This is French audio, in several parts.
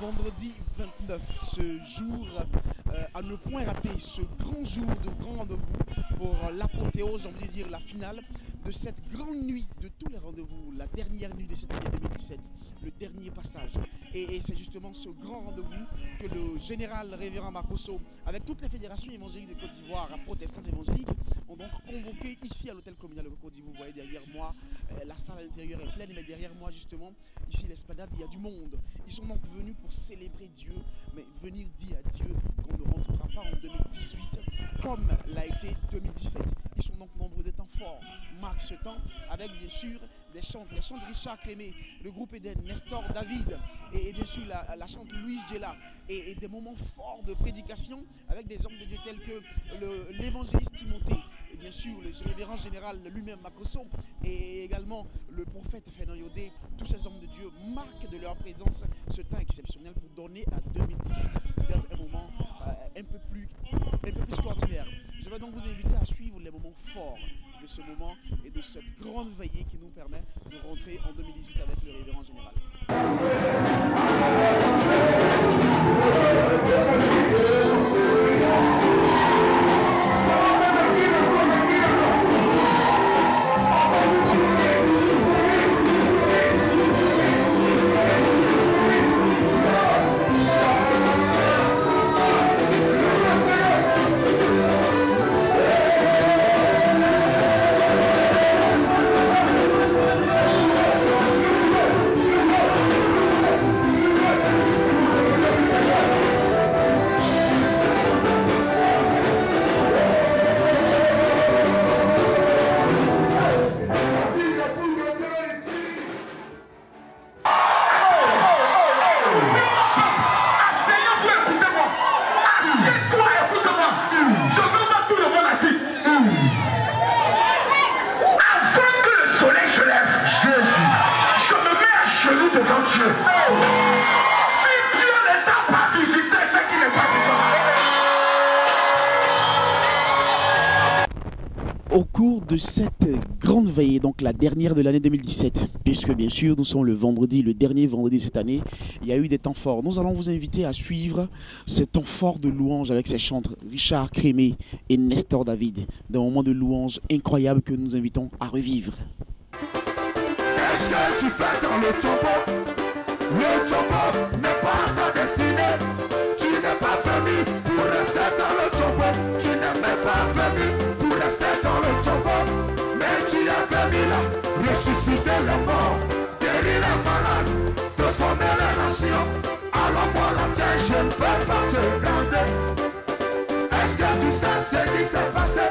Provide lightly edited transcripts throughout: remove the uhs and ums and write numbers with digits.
vendredi 29, ce jour à ne point rater, ce grand jour de grand rendez-vous pour l'apothéose, j'ai envie de dire la finale de cette grande nuit de tous les rendez-vous, la dernière nuit de cette année 2017, le dernier passage. Et c'est justement ce grand rendez-vous que le général révérend Makosso, avec toutes les fédérations évangéliques de Côte d'Ivoire, protestantes évangéliques, ont donc convoqué ici à l'hôtel communal de Côte d'Ivoire. Vous voyez derrière moi, la salle à l'intérieur est pleine, mais derrière moi justement, ici l'esplanade, il y a du monde. Ils sont donc venus pour célébrer Dieu, mais venir dire à Dieu qu'on ne rentrera pas en 2018 comme l'a été 2017. Ils sont donc nombreux, des temps forts marquent ce temps avec bien sûr des chants, les chants de Richard Crémé, le groupe Eden, Nestor David et bien sûr la chante Louise Djella et des moments forts de prédication avec des hommes de Dieu tels que l'évangéliste Timothée et bien sûr le révérend général lui-même Makosso et également le prophète Fernand Yodé. Tous ces hommes de Dieu marquent de leur présence ce temps exceptionnel pour donner à 2018 d'être un moment un peu plus qu'ordinaire. Je vais donc vous inviter à suivre les moments forts de ce moment et de cette grande veillée qui nous permet de rentrer en 2018 avec le révérend général. Au cours de cette grande veillée, donc la dernière de l'année 2017, puisque bien sûr nous sommes le vendredi, le dernier vendredi de cette année, il y a eu des temps forts. Nous allons vous inviter à suivre ces temps forts de louange avec ces chantres Richard Crémé et Nestor David, des moments de louange incroyables que nous invitons à revivre. Qu'est-ce que tu fais dans le tombeau? Le tombeau n'est pas ta destinée. Tu n'es pas venu pour rester dans le tombeau. Tu n'es même pas venu pour rester dans le tombeau. Mais tu es venu là, ressusciter les morts, guérir les malades, transformer les nations. Alors moi la terre, je ne peux pas te garder. Est-ce que tu sais ce qui s'est passé?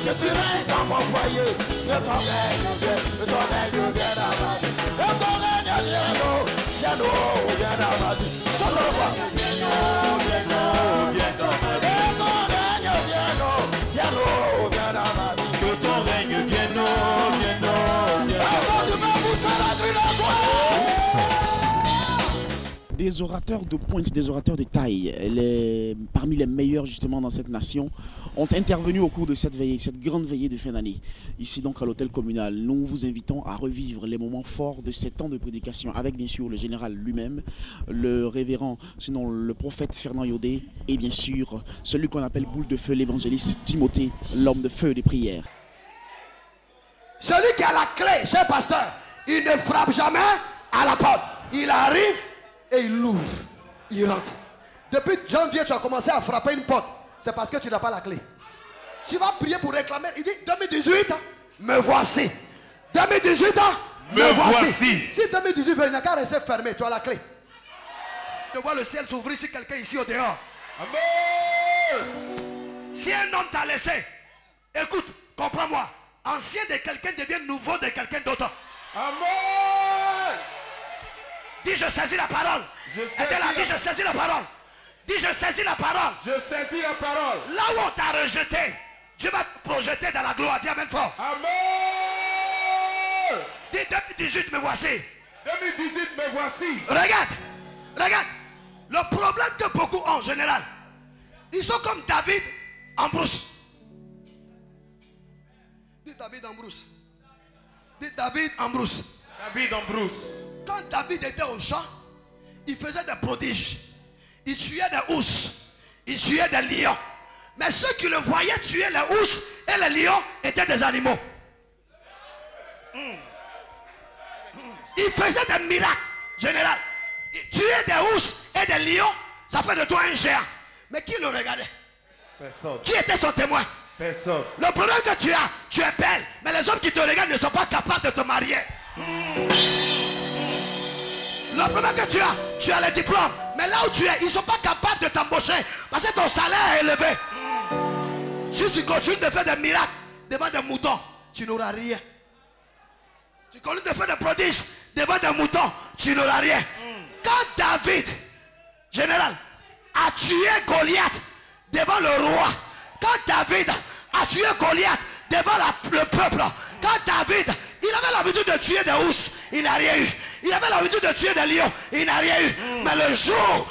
Je serai dans mon foyer, le ton règne vient dans ma vie. Le ton règne vient dans ma vie. Je le vois. Viens dans ma vie. Le ton règne vient dans ma vie. Que ton règne vienne, avant de me pousser la joie. des orateurs de pointe, des orateurs de taille, parmi les meilleurs justement dans cette nation, ont intervenu au cours de cette veillée, cette grande veillée de fin d'année. Ici donc à l'hôtel communal, nous vous invitons à revivre les moments forts de ces temps de prédication avec bien sûr le général lui-même, le révérend, sinon le prophète Fernand Yodé et bien sûr celui qu'on appelle boule de feu, l'évangéliste Timothée, l'homme de feu des prières. Celui qui a la clé, cher pasteur, il ne frappe jamais à la porte. Il arrive et il l'ouvre. Il rentre. Depuis janvier, tu as commencé à frapper une porte. C'est parce que tu n'as pas la clé. Tu vas prier pour réclamer. Il dit 2018, me voici. 2018, me voici. Si 2018, il n'a qu'à rester fermé, tu as la clé. Tu vois le ciel s'ouvrir sur quelqu'un ici au dehors. Amen. Si un homme t'a laissé, écoute, comprends-moi. Ancien de quelqu'un devient nouveau de quelqu'un d'autre. Amen. Dis je saisis la parole. Dis je saisis la parole. Dis je saisis la parole. Je saisis la parole. Là où on t'a rejeté, Dieu va te projeter dans la gloire. Dis amen fort. Amen. Dis 2018 me voici. 2018 me voici. Regarde. Le problème que beaucoup ont en général, ils sont comme David en brousse. Dis David en brousse. Dis David en brousse. David en brousse. Quand David était au champ, il faisait des prodiges. Il tuait des ours. Il tuait des lions. Mais ceux qui le voyaient tuer les ours et les lions étaient des animaux. Il faisait des miracles, général. Il tuait des ours et des lions, ça fait de toi un géant. Mais qui le regardait? Personne. Qui était son témoin? Personne. Le problème que tu as, tu es belle, mais les hommes qui te regardent ne sont pas capables de te marier. Le problème que tu as les diplômes, mais là où tu es, ils ne sont pas capables de t'embaucher parce que ton salaire est élevé. Si tu continues de faire des miracles devant des moutons, tu n'auras rien. Tu continues de faire des prodiges devant des moutons, tu n'auras rien. Quand David, général, a tué Goliath devant le roi, quand David a tué Goliath devant le peuple, quand David, il avait l'habitude de tuer des ours, il n'a rien eu. Il avait l'habitude de tuer des lions, il n'a rien eu. Mais le jour,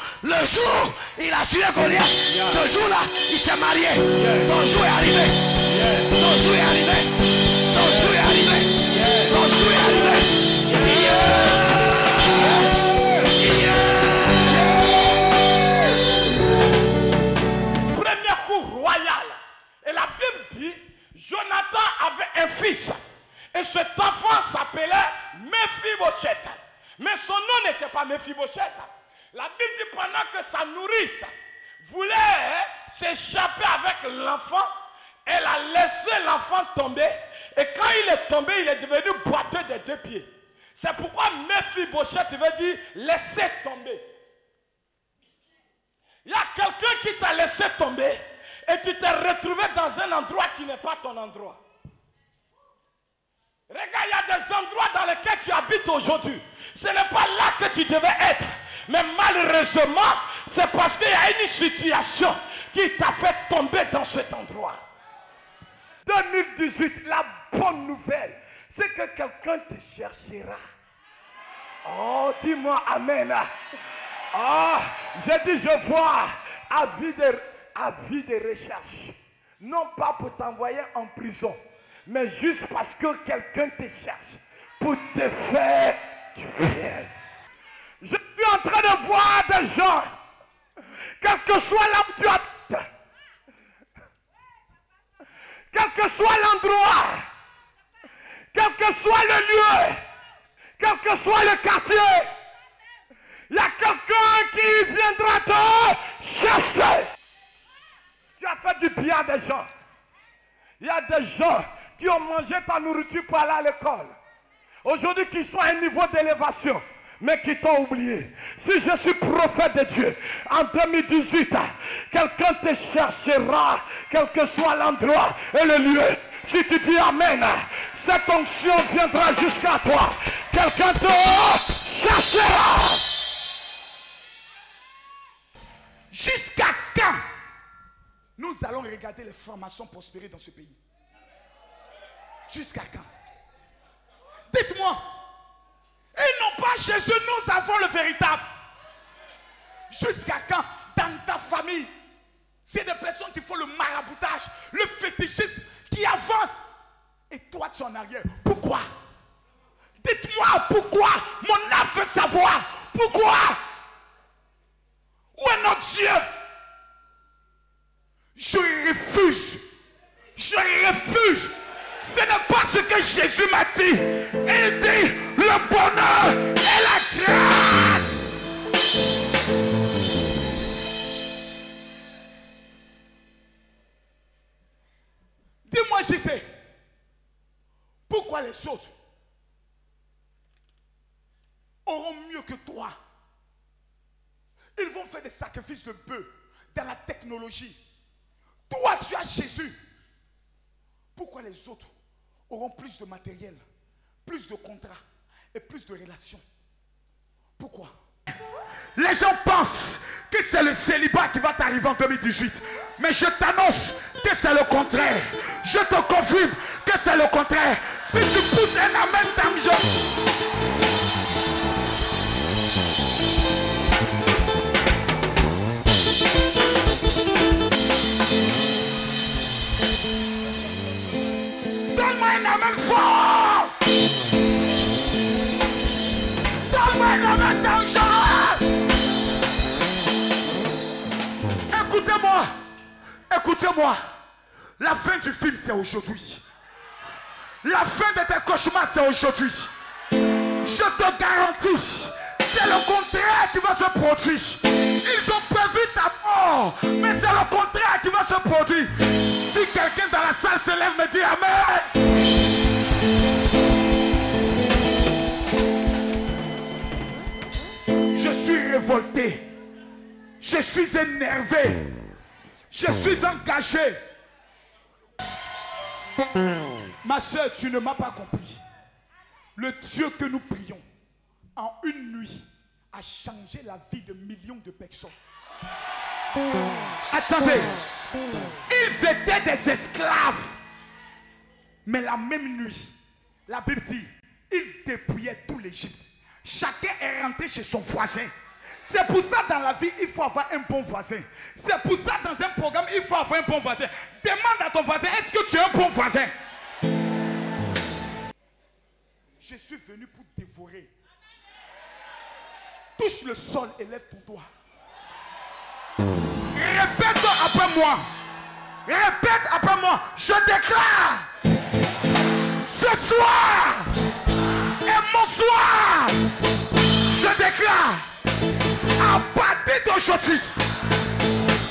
il a tué Goliath, ce jour-là, il s'est marié. Ton jour est arrivé. Ton jour est arrivé. Ton jour est arrivé. Ton jour est arrivé. Premier coup royal. Et la Bible dit, Jonathan avait un fils. Et cet enfant s'appelait Mephibosheth. Mais son nom n'était pas Mephibosheth. La Bible dit pendant que sa nourrice voulait s'échapper avec l'enfant, elle a laissé l'enfant tomber. Et quand il est tombé, il est devenu boiteux des deux pieds. C'est pourquoi Mephibosheth veut dire laisser tomber. Il y a quelqu'un qui t'a laissé tomber et tu t'es retrouvé dans un endroit qui n'est pas ton endroit. Regarde, il y a des endroits dans lesquels tu habites aujourd'hui. Ce n'est pas là que tu devais être. Mais malheureusement, c'est parce qu'il y a une situation qui t'a fait tomber dans cet endroit. 2018, la bonne nouvelle, c'est que quelqu'un te cherchera. Oh, dis-moi amen. Oh, j'ai dit je vois avis de recherche. Non pas pour t'envoyer en prison, mais juste parce que quelqu'un te cherche pour te faire du bien. Je suis en train de voir des gens, quel que soit là où tu habites, quel que soit l'endroit, quel que soit le lieu, quel que soit le quartier, il y a quelqu'un qui viendra te chercher. Tu as fait du bien à des gens. Il y a des gens qui ont mangé ta nourriture pour aller à l'école. Aujourd'hui, qui sont à un niveau d'élévation, mais qui t'ont oublié. Si je suis prophète de Dieu, en 2018, quelqu'un te cherchera, quel que soit l'endroit et le lieu. Si tu dis Amen, cette onction viendra jusqu'à toi. Quelqu'un te cherchera. Jusqu'à quand nous allons regarder les formations prospérer dans ce pays? Jusqu'à quand? Dites-moi. Et non pas Jésus, nous avons le véritable. Jusqu'à quand? Dans ta famille, c'est des personnes qui font le maraboutage, le fétichisme, qui avancent. Et toi, tu es en arrière. Pourquoi? Dites-moi pourquoi. Mon âme veut savoir. Pourquoi? Où est notre Dieu? Je refuse. Je refuse. Ce n'est pas ce que Jésus m'a dit. Il dit le bonheur et la grâce. Dis-moi, je sais. Pourquoi les autres auront mieux que toi? Ils vont faire des sacrifices de bœufs dans la technologie. Toi, tu as Jésus. Pourquoi les autres auront plus de matériel, plus de contrats et plus de relations? Pourquoi? Les gens pensent que c'est le célibat qui va t'arriver en 2018. Mais je t'annonce que c'est le contraire. Je te confirme que c'est le contraire. Si tu pousses un amen dans donne-moi un amen fort. Donne-moi un amen dangereux. Écoutez-moi. Écoutez-moi. La fin du film, c'est aujourd'hui. La fin de tes cauchemars, c'est aujourd'hui. Je te garantis, c'est le contraire qui va se produire. Ils ont prévu ta mort, mais c'est le contraire qui va se produire. Si quelqu'un dans la salle se lève, me dit Amen. Je suis révolté. Je suis énervé. Je suis engagé. Ma soeur, tu ne m'as pas compris. Le Dieu que nous prions, en une nuit, a changé la vie de millions de personnes. Attendez, ils étaient des esclaves. Mais la même nuit, la Bible dit, ils dépouillaient tout l'Égypte. Chacun est rentré chez son voisin. C'est pour ça dans la vie, il faut avoir un bon voisin. C'est pour ça dans un programme, il faut avoir un bon voisin. Demande à ton voisin, est-ce que tu es un bon voisin? Je suis venu pour dévorer. Touche le sol et lève ton doigt. Répète après moi. Répète après moi. Je déclare ce soir et mon soir. Je déclare à partir d'aujourd'hui,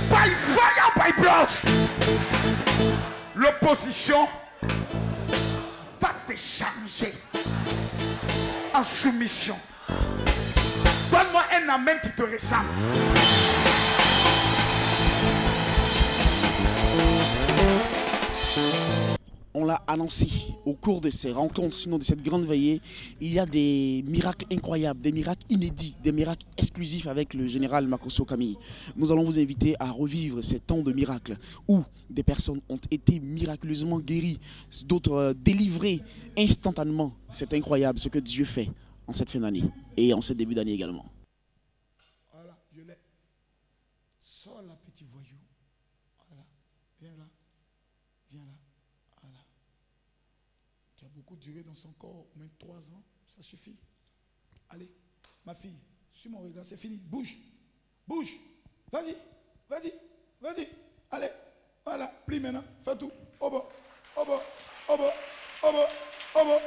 by fire, by blood, l'opposition va s'échanger en soumission. Donne-moi un amen qui te ressemble. On l'a annoncé au cours de ces rencontres, sinon de cette grande veillée, il y a des miracles incroyables, des miracles inédits, des miracles exclusifs avec le général Makosso Camille. Nous allons vous inviter à revivre ces temps de miracles où des personnes ont été miraculeusement guéries, d'autres délivrées instantanément. C'est incroyable ce que Dieu fait en cette fin d'année et en ce début d'année également. Voilà, je l'ai. Sors la petite voyou. Voilà, viens là. Viens là. Voilà. Tu as beaucoup duré dans son corps, au moins 3 ans, ça suffit. Allez, ma fille, suis mon regard, c'est fini. Bouge, bouge. Vas-y, vas-y, vas-y. Allez, voilà, plie maintenant, fais tout. Au bas, au bas, au bas, au bas, au bas.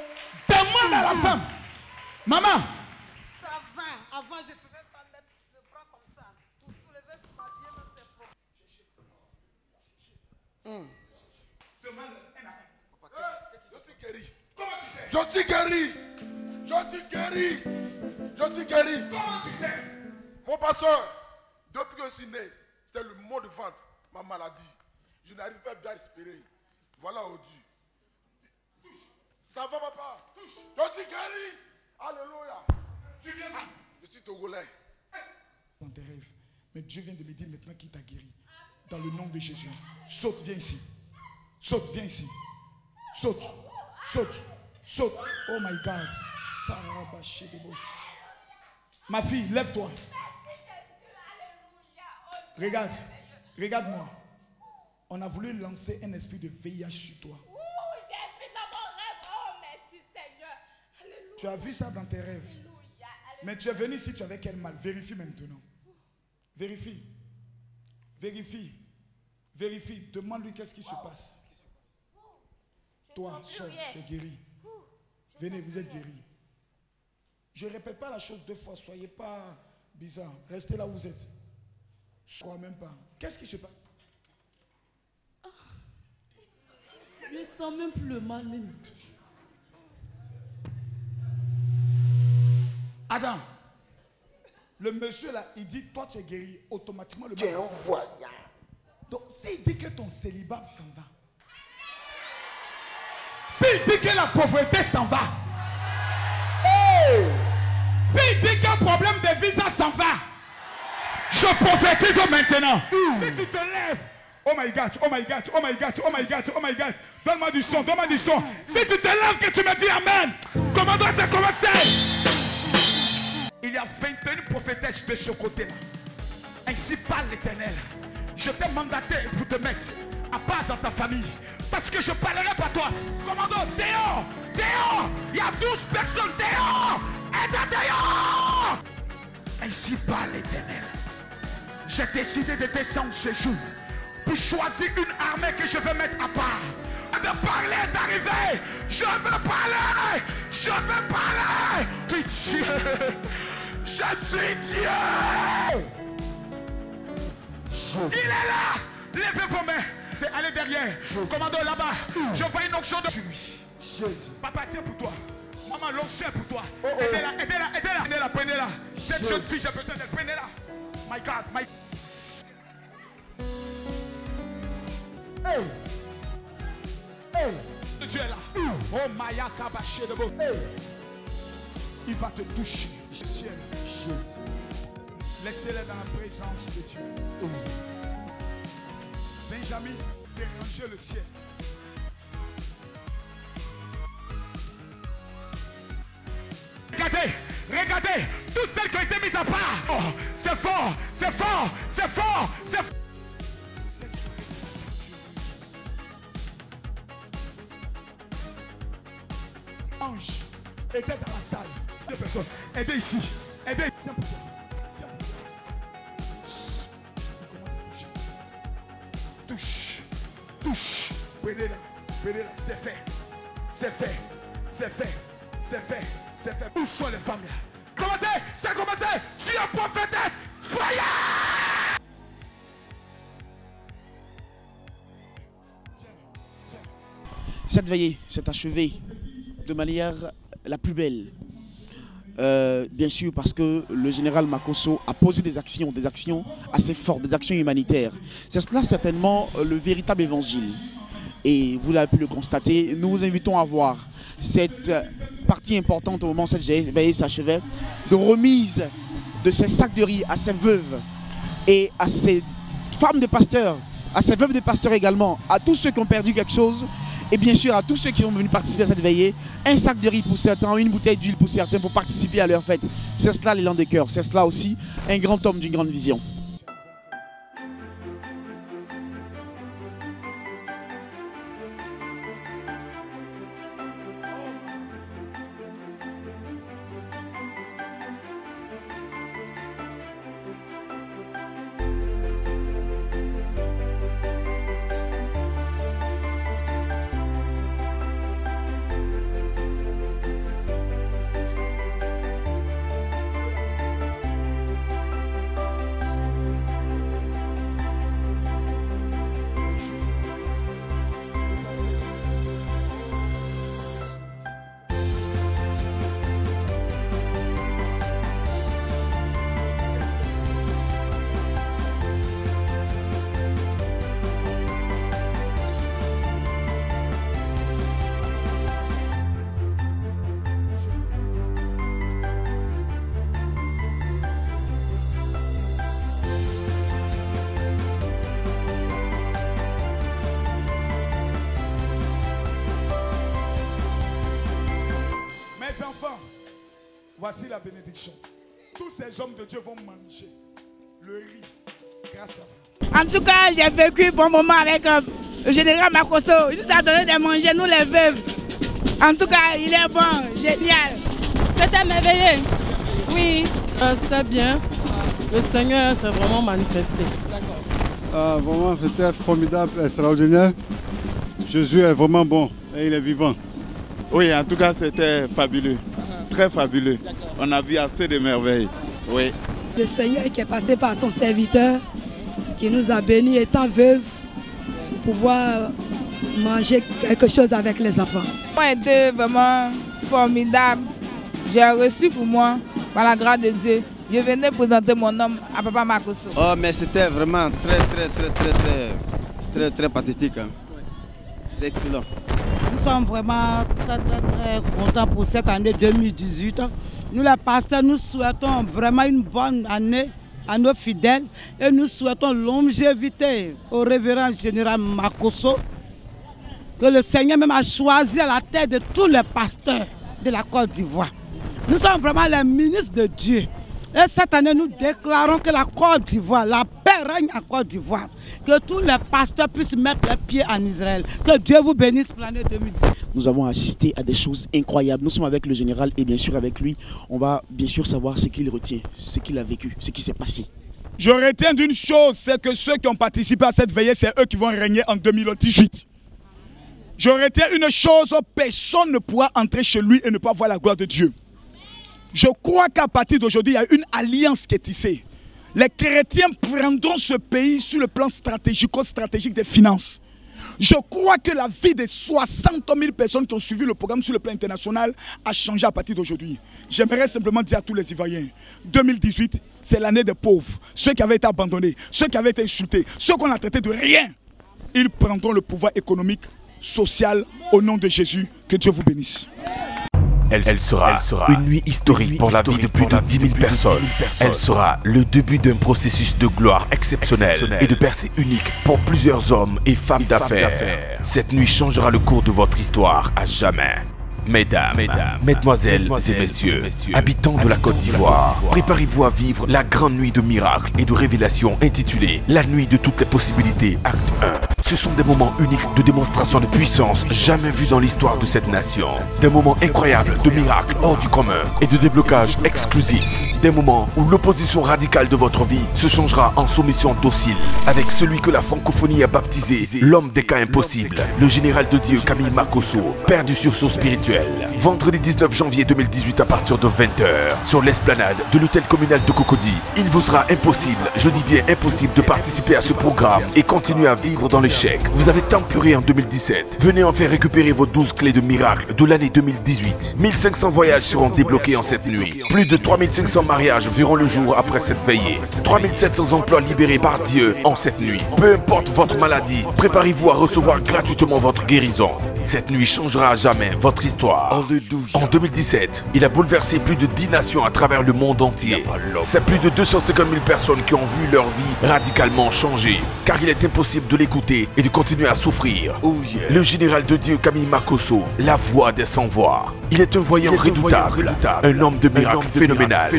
Demande à la femme. Maman. Ça va. Avant, je ne pouvais pas mettre le bras comme ça. Pour soulever, pour m'habiller, même c'est propre. Demande un appel. Je suis guéri. Comment tu sais? Je suis guéri. Je suis guéri. Je suis guéri. Comment tu sais? Mon pasteur, depuis que je suis né, c'était le mot de vente, ma maladie. Je n'arrive pas bien à respirer. Voilà aujourd'hui. Touche. Ça va, papa? Touche. Je suis guéri. Alléluia. Tu viens d'où? Je suis togolais. Dans tes rêves. Mais Dieu vient de me dire maintenant qu'il t'a guéri. Dans le nom de Jésus. Saute, viens ici. Saute, viens ici. Saute. Saute. Saute. Oh my God. Ma fille, lève-toi. Regarde, regarde-moi. On a voulu lancer un esprit de VIH sur toi. J'ai vu dans mon rêve. Oh, merci Seigneur. Alléluia. Tu as vu ça dans tes rêves. Alléluia. Mais tu es venu ici, tu avais quel mal? Vérifie maintenant. Vérifie. Vérifie. Vérifie. Demande-lui qu'est-ce qui se passe. Toi, sors, tu es guéri. Venez, vous êtes guéri. Je ne répète pas la chose deux fois. Soyez pas bizarre. Restez là où vous êtes. Je ne crois même pas. Qu'est-ce qui se passe? Je ne sens même plus le mal même. Adam, le monsieur là, il dit, toi tu es guéri, automatiquement le mal. Tu es un voyant. Donc s'il dit que ton célibat s'en va, s'il dit que la pauvreté s'en va, s'il dit qu'un problème de visa s'en va, je prophétise maintenant. Si tu te lèves, oh my God, oh my God, oh my God, oh my God, oh my God, donne-moi du son, donne-moi du son. Si tu te lèves, que tu me dis Amen, comment doit ça commencer? Il y a 21 prophétesses de ce côté-là. Ainsi parle l'Éternel. Je t'ai mandaté pour te mettre à part dans ta famille. Parce que je parlerai pas toi. Commando, dehors, dehors. Il y a 12 personnes dehors. Et dehors. Ainsi parle l'Éternel. J'ai décidé de descendre ce jour pour choisir une armée que je veux mettre à part. De parler, d'arriver. Je veux parler. Je veux parler. Tu es Dieu. Je suis Dieu. Il est là. Levez vos mains. Allez derrière. Commando là-bas. Je vois une onction de lui. Papa, tiens pour toi. Maman, l'onction est pour toi. Aidez-la, aidez-la, aidez-la. Prenez-la, prenez-la. Cette jeune fille, j'ai besoin d'elle. Prenez-la. My God, my... Hey. Hey. Dieu est là. Oh, Maya Kabaché de beau. Il va te toucher. Ciel. Laissez-les dans la présence de Dieu. Benjamin, dérangez le ciel. Regardez, regardez, toutes celles qui ont été mises à part. Oh, c'est fort, c'est fort, c'est fort, c'est fort. Ange était dans la salle. Deux personnes. Aidez ici. Aidez. Tiens pour toi. Tiens pour toi. Il commence à toucher. Touche. Touche. Prenez-la. Prenez-la. C'est fait. C'est fait. C'est fait. C'est fait. C'est fait. Où sont les femmes là? Commencez. C'est commencé. Tu es prophétesse. Fire. Tiens. Tiens. Cette veillée s'est achevée de manière la plus belle. Bien sûr parce que le général Makosso a posé des actions assez fortes, des actions humanitaires. C'est cela certainement le véritable évangile. Et vous l'avez pu le constater, nous vous invitons à voir cette partie importante au moment où cette veillée s'achevait, de remise de ces sacs de riz à ces veuves et à ces femmes de pasteurs, à ces veuves de pasteurs également, à tous ceux qui ont perdu quelque chose. Et bien sûr à tous ceux qui sont venus participer à cette veillée, un sac de riz pour certains, une bouteille d'huile pour certains pour participer à leur fête. C'est cela l'élan de cœur, c'est cela aussi un grand homme d'une grande vision. Voici la bénédiction. Tous ces hommes de Dieu vont manger le riz Grâce à vous. En tout cas, j'ai vécu un bon moment avec le général Makosso. Il nous a donné de manger, nous les veuves. En tout cas, il est bon, génial. C'était merveilleux. Oui, c'était bien. Le Seigneur s'est vraiment manifesté. Vraiment, c'était formidable, extraordinaire. Jésus est vraiment bon et il est vivant. Oui, en tout cas, c'était fabuleux. Très fabuleux. On a vu assez de merveilles. Oui. Le Seigneur qui est passé par son serviteur, qui nous a bénis étant veuve, pour pouvoir manger quelque chose avec les enfants. C'était vraiment formidable. J'ai reçu pour moi, par la grâce de Dieu. Je venais présenter mon homme à Papa Makosso. Oh, mais c'était vraiment très pathétique. Hein. C'est excellent. Nous sommes vraiment très contents pour cette année 2018. Nous les pasteurs, nous souhaitons vraiment une bonne année à nos fidèles et nous souhaitons longévité au révérend général Makosso, que le Seigneur même a choisi à la tête de tous les pasteurs de la Côte d'Ivoire. Nous sommes vraiment les ministres de Dieu. Et cette année, nous déclarons que la Côte d'Ivoire, la paix règne en Côte d'Ivoire. Que tous les pasteurs puissent mettre les pieds en Israël. Que Dieu vous bénisse pour l'année 2010. Nous avons assisté à des choses incroyables. Nous sommes avec le général et bien sûr avec lui, on va bien sûr savoir ce qu'il retient, ce qu'il a vécu, ce qui s'est passé. Je retiens d'une chose, c'est que ceux qui ont participé à cette veillée, c'est eux qui vont régner en 2018. Je retiens une chose, personne ne pourra entrer chez lui et ne pas voir la gloire de Dieu. Je crois qu'à partir d'aujourd'hui, il y a une alliance qui est tissée. Les chrétiens prendront ce pays sur le plan stratégique des finances. Je crois que la vie des 60 000 personnes qui ont suivi le programme sur le plan international a changé à partir d'aujourd'hui. J'aimerais simplement dire à tous les Ivoiriens, 2018, c'est l'année des pauvres. Ceux qui avaient été abandonnés, ceux qui avaient été insultés, ceux qu'on a traités de rien. Ils prendront le pouvoir économique, social, au nom de Jésus. Que Dieu vous bénisse. Elle sera une nuit historique pour la vie de plus de 10 000 personnes. Elle sera le début d'un processus de gloire exceptionnel et de percée unique pour plusieurs hommes et femmes d'affaires. Cette nuit changera le cours de votre histoire à jamais. Mesdames, mesdemoiselles et messieurs, habitants de la Côte d'Ivoire, préparez-vous à vivre la grande nuit de miracles et de révélations intitulée La nuit de toutes les possibilités, acte 1. Ce sont des moments uniques de démonstration de puissance jamais vus dans l'histoire de cette nation. Des moments incroyables de miracles hors du commun et de déblocage exclusif. Des moments où l'opposition radicale de votre vie se changera en soumission docile avec celui que la francophonie a baptisé l'homme des cas impossibles, le général de Dieu Camille Makosso, père du sursaut spirituel. Vendredi 19 janvier 2018 à partir de 20h sur l'esplanade de l'hôtel communal de Cocody. Il vous sera impossible, je dis bien impossible, de participer à ce programme et continuer à vivre dans l'échec. Vous avez tempéré en 2017. Venez enfin récupérer vos 12 clés de miracle de l'année 2018. 1500 voyages seront débloqués en cette nuit. Plus de 3500 mariages verront le jour après cette veillée. 3700 emplois libérés par Dieu en cette nuit. Peu importe votre maladie, préparez-vous à recevoir gratuitement votre guérison. Cette nuit changera à jamais votre histoire. En 2017, il a bouleversé plus de 10 nations à travers le monde entier. C'est plus de 250 000 personnes qui ont vu leur vie radicalement changer. Car il est impossible de l'écouter et de continuer à souffrir. Le général de Dieu Camille Makosso, la voix des sans-voix. Il est un voyant redoutable, un homme de miracle phénoménal,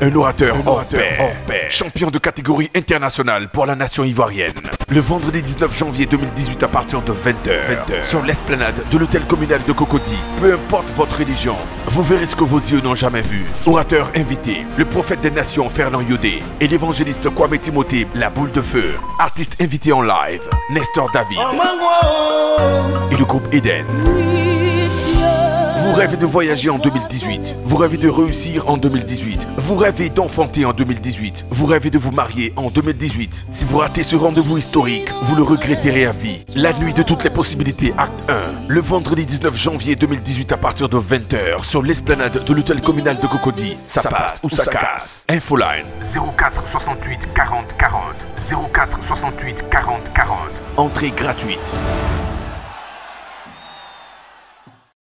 un orateur hors pair, champion de catégorie internationale pour la nation ivoirienne. Le vendredi 19 janvier 2018 à partir de 20h, sur l'esplanade de l'hôtel communal de Cocody. Peu importe votre religion, vous verrez ce que vos yeux n'ont jamais vu. Orateur invité, le prophète des nations Fernand Yodé et l'évangéliste Kwame Timothée, la boule de feu. Artiste invité en live, Nestor David et le groupe Eden. Vous rêvez de voyager en 2018. Vous rêvez de réussir en 2018. Vous rêvez d'enfanter en 2018. Vous rêvez de vous marier en 2018. Si vous ratez ce rendez-vous historique, vous le regretterez à vie. La nuit de toutes les possibilités, acte 1. Le vendredi 19 janvier 2018 à partir de 20h sur l'esplanade de l'hôtel communal de Cocody. Ça passe ou ça casse. Infoline 04 68 40 40. 04 68 40 40. Entrée gratuite.